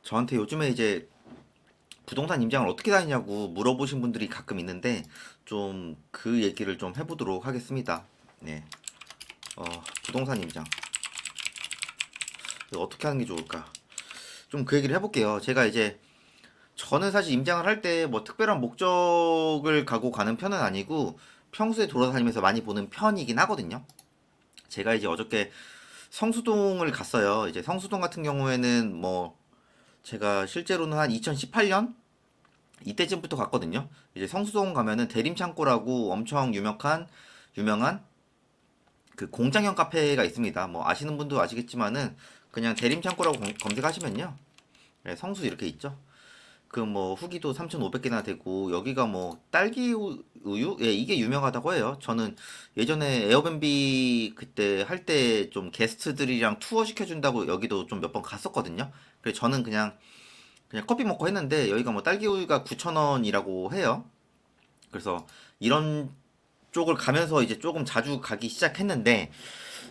저한테 요즘에 이제 부동산 임장을 어떻게 다니냐고 물어보신 분들이 가끔 있는데 좀 그 얘기를 좀 해보도록 하겠습니다. 네, 어, 부동산 임장 이거 어떻게 하는 게 좋을까? 좀 그 얘기를 해볼게요. 제가 이제 저는 사실 임장을 할 때 뭐 특별한 목적을 가고 가는 편은 아니고 평소에 돌아다니면서 많이 보는 편이긴 하거든요. 제가 이제 어저께 성수동을 갔어요. 이제 성수동 같은 경우에는 뭐 제가 실제로는 한 2018년 이때쯤부터 갔거든요. 이제 성수동 가면은 대림창고라고 엄청 유명한 그 공장형 카페가 있습니다. 뭐 아시는 분도 아시겠지만은 그냥 대림창고라고 검색하시면요. 네, 성수 이렇게 있죠. 그 뭐 후기도 3,500개나 되고 여기가 뭐 딸기 우유? 예, 이게 유명하다고 해요. 저는 예전에 에어비앤비 그때 할 때 좀 게스트들이랑 투어 시켜준다고 여기도 좀 몇 번 갔었거든요. 그래서 저는 그냥 커피 먹고 했는데 여기가 뭐 딸기 우유가 9,000원이라고 해요. 그래서 이런 쪽을 가면서 이제 조금 자주 가기 시작했는데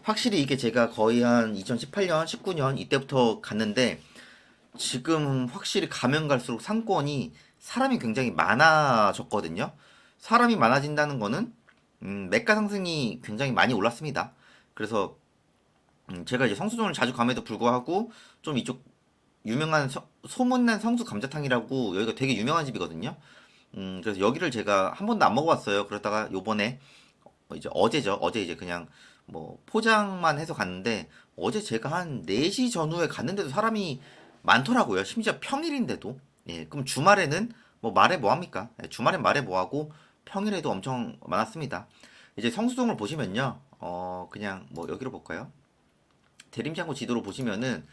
확실히 이게 제가 거의 한 2018년, 19년 이때부터 갔는데 지금 확실히 가면 갈수록 상권이 사람이 굉장히 많아졌거든요. 사람이 많아진다는 거는 매가 상승이 굉장히 많이 올랐습니다. 그래서 제가 이제 성수동을 자주 감에도 불구하고 좀 이쪽 유명한 소문난 성수 감자탕이라고 여기가 되게 유명한 집이거든요. 그래서 여기를 제가 한 번도 안 먹어봤어요. 그러다가 요번에 이제 어제죠. 어제 이제 그냥 뭐 포장만 해서 갔는데 어제 제가 한 4시 전후에 갔는데도 사람이 많더라고요. 심지어 평일인데도. 예, 그럼 주말에는 뭐 말해 뭐 합니까? 예, 주말엔 말해 뭐 하고 평일에도 엄청 많았습니다. 이제 성수동을 보시면요. 그냥 뭐 여기로 볼까요? 대림창고 지도로 보시면은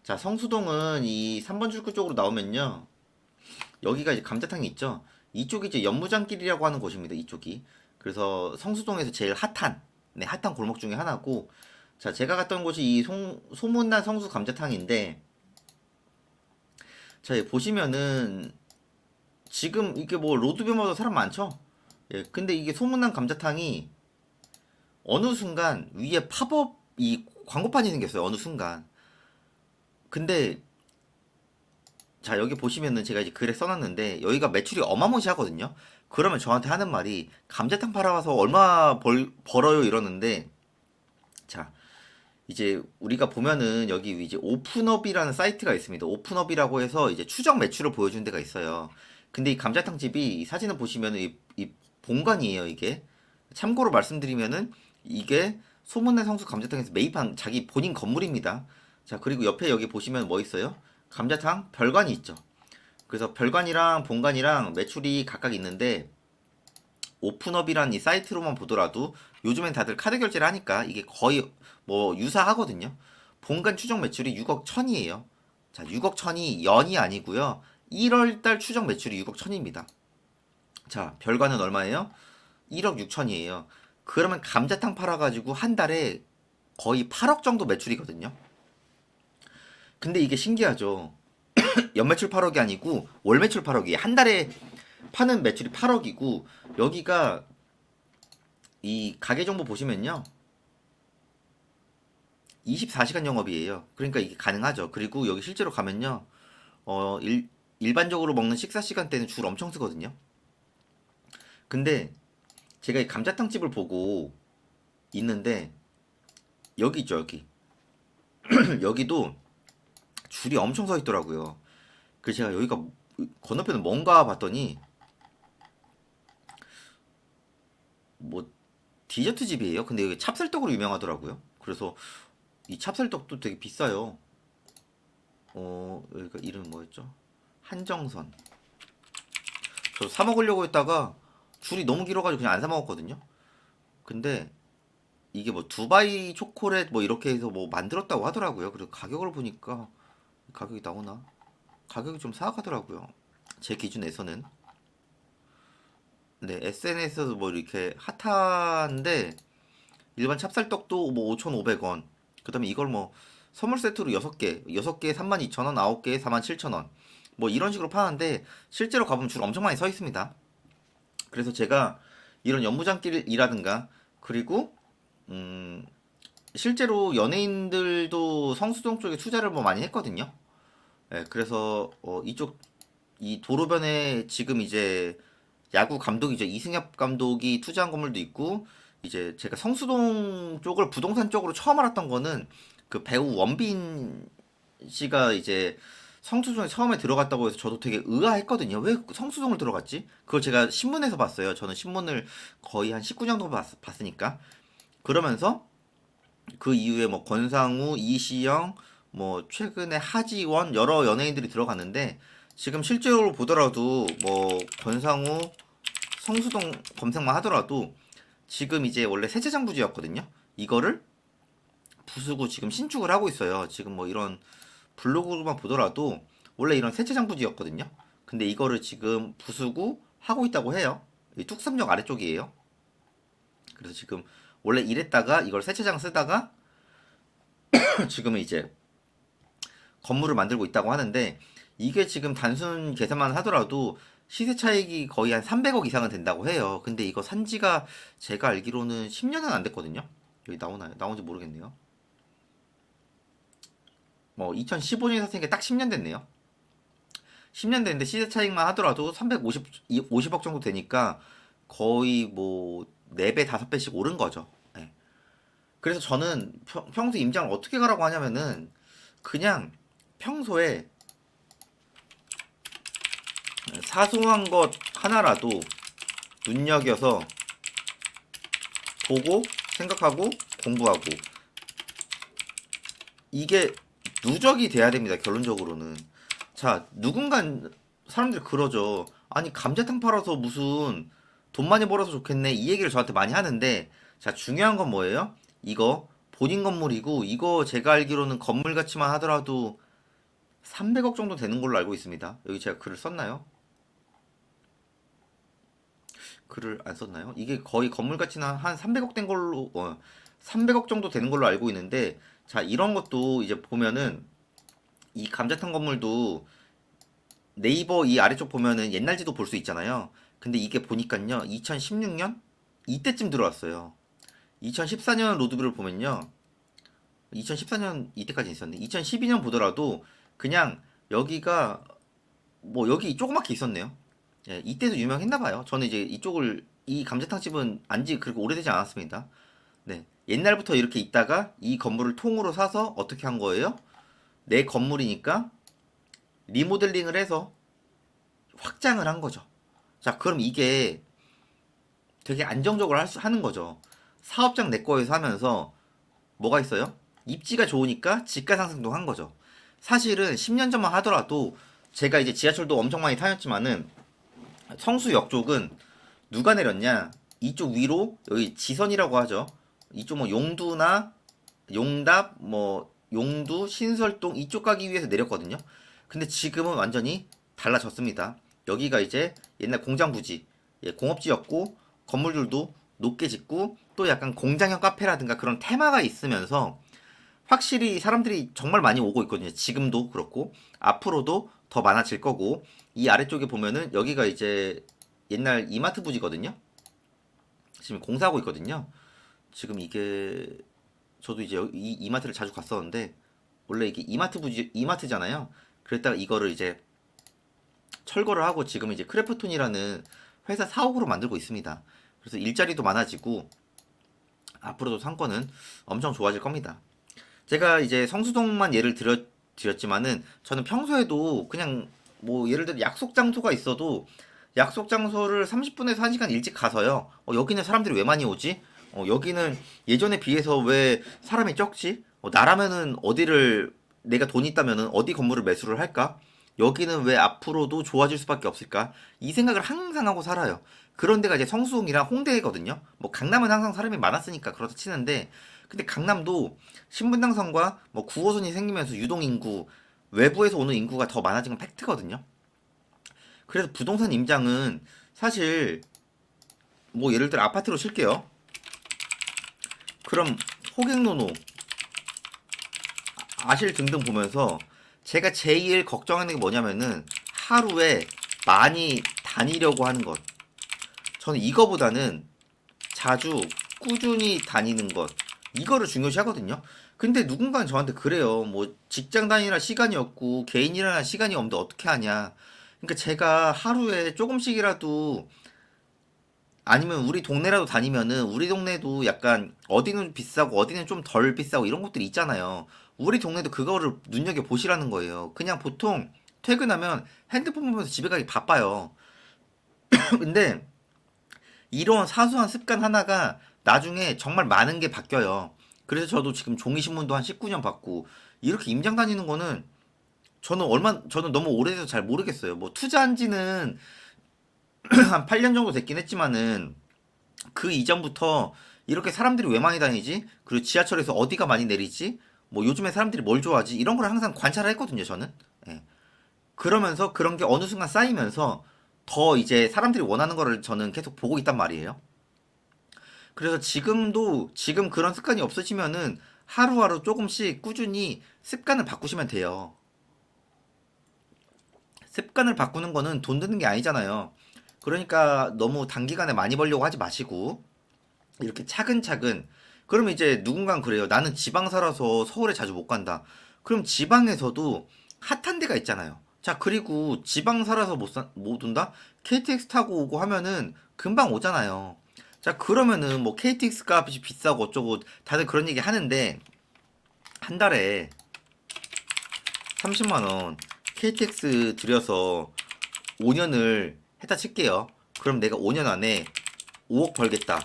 자, 성수동은 이 3번 출구 쪽으로 나오면요. 여기가 이제 감자탕이 있죠. 이쪽이 이제 연무장길이라고 하는 곳입니다. 이쪽이. 그래서 성수동에서 제일 핫한, 네, 핫한 골목 중에 하나고, 자, 제가 갔던 곳이 이 소문난 성수 감자탕인데, 자, 여기 보시면은, 지금 이게 뭐 로드뷰마다 사람 많죠? 예, 근데 이게 소문난 감자탕이 어느 순간 위에 팝업, 이 광고판이 생겼어요. 어느 순간. 근데, 자, 여기 보시면은 제가 이제 글에 써놨는데, 여기가 매출이 어마무시하거든요? 그러면 저한테 하는 말이, 감자탕 팔아와서 얼마 벌어요? 이러는데, 자, 이제 우리가 보면은 여기 이제 오픈업이라는 사이트가 있습니다. 오픈업이라고 해서 이제 추적 매출을 보여주는 데가 있어요. 근데 이 감자탕 집이 이 사진을 보시면은 이 본관이에요, 이게. 참고로 말씀드리면은 이게 소문난 성수 감자탕에서 매입한 자기 본인 건물입니다. 자, 그리고 옆에 여기 보시면 뭐 있어요? 감자탕 별관이 있죠. 그래서 별관이랑 본관이랑 매출이 각각 있는데 오픈업이란 이 사이트로만 보더라도 요즘엔 다들 카드 결제를 하니까 이게 거의 뭐 유사하거든요. 본관 추정 매출이 6억 천이에요. 자, 6억 천이 연이 아니고요. 1월 달 추정 매출이 6억 천입니다. 자, 별관은 얼마예요? 1억 6천이에요. 그러면 감자탕 팔아가지고 한 달에 거의 8억 정도 매출이거든요. 근데 이게 신기하죠. 연매출 8억이 아니고 월매출 8억이에요. 한 달에 파는 매출이 8억이고 여기가 이 가게 정보 보시면요. 24시간 영업이에요. 그러니까 이게 가능하죠. 그리고 여기 실제로 가면요. 일반적으로 먹는 식사 시간대는 줄 엄청 쓰거든요. 근데 제가 이 감자탕 집을 보고 있는데 여기 있죠, 여기. 여기도 줄이 엄청 서 있더라고요. 그래서 제가 여기가 건너편은 뭔가 봤더니 뭐 디저트 집이에요. 근데 여기 찹쌀떡으로 유명하더라고요. 그래서 이 찹쌀떡도 되게 비싸요. 여기가 이름 뭐였죠? 한정선. 저 사 먹으려고 했다가 줄이 너무 길어가지고 그냥 안 사 먹었거든요. 근데 이게 뭐 두바이 초콜릿 뭐 이렇게 해서 뭐 만들었다고 하더라고요. 그리고 가격을 보니까 가격이 나오나? 가격이 좀 사악하더라고요. 제 기준에서는. 네, SNS에서 뭐 이렇게 핫한데 일반 찹쌀떡도 뭐 5,500원. 그다음에 이걸 뭐 선물 세트로 6개, 6개에 32,000원, 9개에 47,000원. 뭐 이런 식으로 파는데 실제로 가보면 줄 엄청 많이 서 있습니다. 그래서 제가 이런 연무장길이라든가 그리고 음, 실제로 연예인들도 성수동 쪽에 투자를 뭐 많이 했거든요. 예, 그래서 이쪽 이 도로변에 지금 이제 야구 감독이죠. 이승엽 감독이 투자한 건물도 있고 이제 제가 성수동 쪽을 부동산 쪽으로 처음 알았던 거는 그 배우 원빈 씨가 이제 성수동에 처음에 들어갔다고 해서 저도 되게 의아했거든요. 왜 성수동을 들어갔지? 그걸 제가 신문에서 봤어요. 저는 신문을 거의 한 19년 정도 봤으니까. 그러면서 그 이후에 뭐 권상우, 이시영, 뭐 최근에 하지원 여러 연예인들이 들어갔는데 지금 실제로 보더라도 뭐 권상우, 성수동 검색만 하더라도 지금 이제 원래 세차장 부지였거든요. 이거를 부수고 지금 신축을 하고 있어요. 지금 뭐 이런 블로그로만 보더라도 원래 이런 세차장 부지였거든요. 근데 이거를 지금 부수고 하고 있다고 해요. 이 뚝섬역 아래쪽이에요. 그래서 지금 원래 이랬다가 이걸 세차장 쓰다가 지금은 이제 건물을 만들고 있다고 하는데 이게 지금 단순 계산만 하더라도 시세 차익이 거의 한 300억 이상은 된다고 해요. 근데 이거 산지가 제가 알기로는 10년은 안 됐거든요. 여기 나오나요? 나온지 모르겠네요. 뭐 2015년에 샀으니까 딱 10년 됐네요. 10년 됐는데 시세 차익만 하더라도 50억 정도 되니까 거의 뭐 4배, 5배씩 오른 거죠. 네. 그래서 저는 평소 임장을 어떻게 가라고 하냐면은 그냥 평소에 사소한 것 하나라도 눈여겨서 보고 생각하고 공부하고 이게 누적이 돼야 됩니다. 결론적으로는. 자, 누군가 사람들이 그러죠. 아니, 감자탕 팔아서 무슨 돈 많이 벌어서 좋겠네. 이 얘기를 저한테 많이 하는데 자, 중요한 건 뭐예요? 이거 본인 건물이고 이거 제가 알기로는 건물 가치만 하더라도 300억 정도 되는 걸로 알고 있습니다. 여기 제가 글을 썼나요? 글을 안 썼나요? 이게 거의 건물 가치는 한 300억 된 걸로 300억 정도 되는 걸로 알고 있는데 자, 이런 것도 이제 보면은 이 감자탕 건물도 네이버 이 아래쪽 보면은 옛날 지도 볼 수 있잖아요. 근데 이게 보니까요. 2016년 이때쯤 들어왔어요. 2014년 로드뷰를 보면요. 2014년 이때까지 있었네. 2012년 보더라도 그냥 여기가 뭐 여기 조그맣게 있었네요. 예, 이때도 유명했나 봐요. 저는 이제 이쪽을 이 감자탕 집은 안지 그렇게 오래되지 않았습니다. 네. 옛날부터 이렇게 있다가 이 건물을 통으로 사서 어떻게 한 거예요? 내 건물이니까 리모델링을 해서 확장을 한 거죠. 자, 그럼 이게 되게 안정적으로 하는 거죠. 사업장 내 거에서 하면서 뭐가 있어요? 입지가 좋으니까 지가 상승도 한 거죠. 사실은 10년 전만 하더라도 제가 이제 지하철도 엄청 많이 다녔지만은 성수역 쪽은 누가 내렸냐? 이쪽 위로 여기 지선이라고 하죠. 이쪽 뭐 용두나 용답 뭐 용두 신설동 이쪽 가기 위해서 내렸거든요. 근데 지금은 완전히 달라졌습니다. 여기가 이제 옛날 공장 부지, 예, 공업지였고 건물들도 높게 짓고 또 약간 공장형 카페라든가 그런 테마가 있으면서 확실히 사람들이 정말 많이 오고 있거든요. 지금도 그렇고 앞으로도 더 많아질 거고 이 아래쪽에 보면은 여기가 이제 옛날 이마트 부지거든요. 지금 공사하고 있거든요. 지금 이게 저도 이제 이 이마트를 자주 갔었는데 원래 이게 이마트 부지 이마트잖아요. 그랬다가 이거를 이제 철거를 하고 지금 이제 크래프톤이라는 회사 사옥으로 만들고 있습니다. 그래서 일자리도 많아지고 앞으로도 상권은 엄청 좋아질 겁니다. 제가 이제 성수동만 예를 드렸지만은 저는 평소에도 그냥 뭐 예를 들어 약속 장소가 있어도 약속 장소를 30분에서 1시간 일찍 가서요. 여기는 사람들이 왜 많이 오지? 여기는 예전에 비해서 왜 사람이 적지? 나라면은 어디를 내가 돈 있다면은 어디 건물을 매수를 할까? 여기는 왜 앞으로도 좋아질 수밖에 없을까? 이 생각을 항상 하고 살아요. 그런 데가 이제 성수동이랑 홍대거든요. 뭐 강남은 항상 사람이 많았으니까 그렇다 치는데 근데 강남도 신분당선과 뭐 9호선이 생기면서 유동 인구 외부에서 오는 인구가 더 많아진 건 팩트거든요. 그래서 부동산 임장은 사실 뭐 예를 들어 아파트로 칠게요. 그럼 호갱노노, 아실 등등 보면서 제가 제일 걱정하는 게 뭐냐면은 하루에 많이 다니려고 하는 것. 저는 이거보다는 자주 꾸준히 다니는 것. 이거를 중요시 하거든요. 근데 누군가는 저한테 그래요. 뭐 직장 다니라 시간이 없고 개인 일하는 시간이 없는데 어떻게 하냐. 그러니까 제가 하루에 조금씩이라도 아니면 우리 동네라도 다니면은 우리 동네도 약간 어디는 비싸고 어디는 좀 덜 비싸고 이런 것들이 있잖아요. 우리 동네도 그거를 눈여겨 보시라는 거예요. 그냥 보통 퇴근하면 핸드폰 보면서 집에 가기 바빠요. 근데 이런 사소한 습관 하나가 나중에 정말 많은 게 바뀌어요. 그래서 저도 지금 종이신문도 한 19년 받고 이렇게 임장 다니는 거는 저는 너무 오래돼서 잘 모르겠어요. 뭐 투자한 지는 한 8년 정도 됐긴 했지만은 그 이전부터 이렇게 사람들이 왜 많이 다니지? 그리고 지하철에서 어디가 많이 내리지? 뭐 요즘에 사람들이 뭘 좋아하지? 이런 걸 항상 관찰을 했거든요, 저는. 예. 그러면서 그런 게 어느 순간 쌓이면서 더 이제 사람들이 원하는 거를 저는 계속 보고 있단 말이에요. 그래서 지금 그런 습관이 없으시면은 하루하루 조금씩 꾸준히 습관을 바꾸시면 돼요. 습관을 바꾸는 거는 돈 드는 게 아니잖아요. 그러니까 너무 단기간에 많이 벌려고 하지 마시고 이렇게 차근차근. 그러면 이제 누군가는 그래요. 나는 지방 살아서 서울에 자주 못 간다. 그럼 지방에서도 핫한 데가 있잖아요. 자, 그리고 지방 살아서 못 온다? KTX 타고 오고 하면은 금방 오잖아요. 자, 그러면은 뭐 KTX 값이 비싸고 어쩌고 다들 그런 얘기 하는데 한 달에 30만 원 KTX 들여서 5년을 했다 칠게요. 그럼 내가 5년 안에 5억 벌겠다.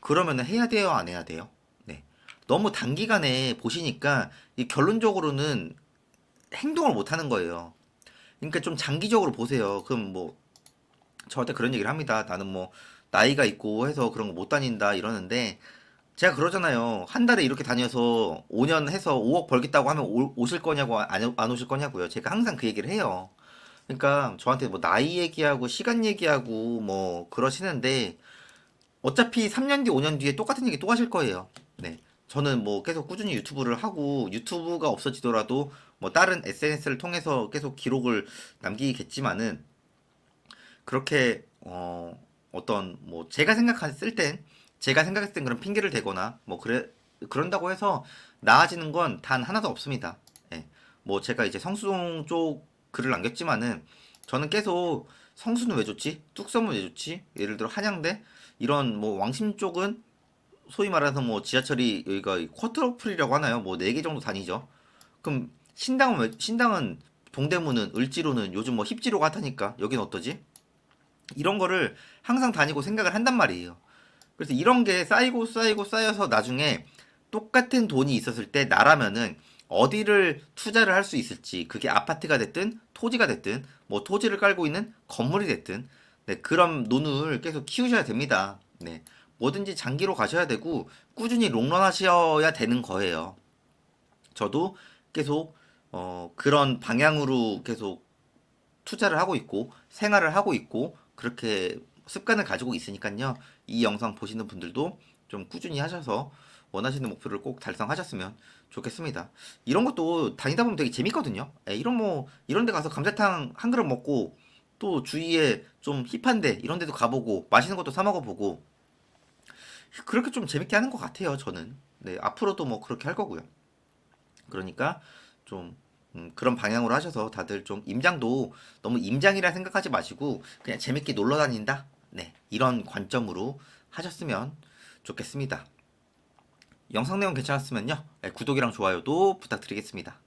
그러면은 해야 돼요, 안 해야 돼요? 네. 너무 단기간에 보시니까 이 결론적으로는 행동을 못 하는 거예요. 그러니까 좀 장기적으로 보세요. 그럼 뭐 저한테 그런 얘기를 합니다. 나는 뭐 나이가 있고 해서 그런 거 못 다닌다 이러는데 제가 그러잖아요. 한 달에 이렇게 다녀서 5년 해서 5억 벌겠다고 하면 오실 거냐고 안 오실 거냐고요. 제가 항상 그 얘기를 해요. 그러니까 저한테 뭐 나이 얘기하고 시간 얘기하고 뭐 그러시는데 어차피 3년 뒤, 5년 뒤에 똑같은 얘기 또 하실 거예요. 네. 저는 뭐 계속 꾸준히 유튜브를 하고 유튜브가 없어지더라도 뭐 다른 SNS를 통해서 계속 기록을 남기겠지만은 그렇게 어떤 뭐 제가 생각했을 땐 그런 핑계를 대거나 뭐 그런다고 해서 나아지는 건 단 하나도 없습니다. 예. 뭐 제가 이제 성수동 쪽 글을 남겼지만은 저는 계속 성수는 왜 좋지? 뚝섬은 왜 좋지? 예를 들어 한양대 이런 뭐 왕심 쪽은 소위 말해서 뭐 지하철이 여기가 쿼터플이라고 하나요? 뭐 4개 정도 다니죠. 그럼 신당은 동대문은 을지로는 요즘 뭐 힙지로가 핫하니까 여긴 어떠지? 이런 거를 항상 다니고 생각을 한단 말이에요. 그래서 이런 게 쌓이고 쌓이고 쌓여서 나중에 똑같은 돈이 있었을 때 나라면은 어디를 투자를 할 수 있을지 그게 아파트가 됐든 토지가 됐든 뭐 토지를 깔고 있는 건물이 됐든 네, 그런 눈을 계속 키우셔야 됩니다. 네. 뭐든지 장기로 가셔야 되고 꾸준히 롱런 하셔야 되는 거예요. 저도 계속 그런 방향으로 계속 투자를 하고 있고 생활을 하고 있고 그렇게 습관을 가지고 있으니까요. 이 영상 보시는 분들도 좀 꾸준히 하셔서 원하시는 목표를 꼭 달성하셨으면 좋겠습니다. 이런 것도 다니다 보면 되게 재밌거든요. 예, 이런 데 가서 감자탕 한 그릇 먹고 또 주위에 좀 힙한데 이런 데도 가보고 맛있는 것도 사 먹어보고 그렇게 좀 재밌게 하는 것 같아요. 저는. 네, 앞으로도 뭐 그렇게 할 거고요. 그러니까 좀 그런 방향으로 하셔서 다들 좀 임장도 너무 임장이라 생각하지 마시고 그냥 재밌게 놀러 다닌다. 네, 이런 관점으로 하셨으면 좋겠습니다. 영상 내용 괜찮았으면요. 네, 구독이랑 좋아요도 부탁드리겠습니다.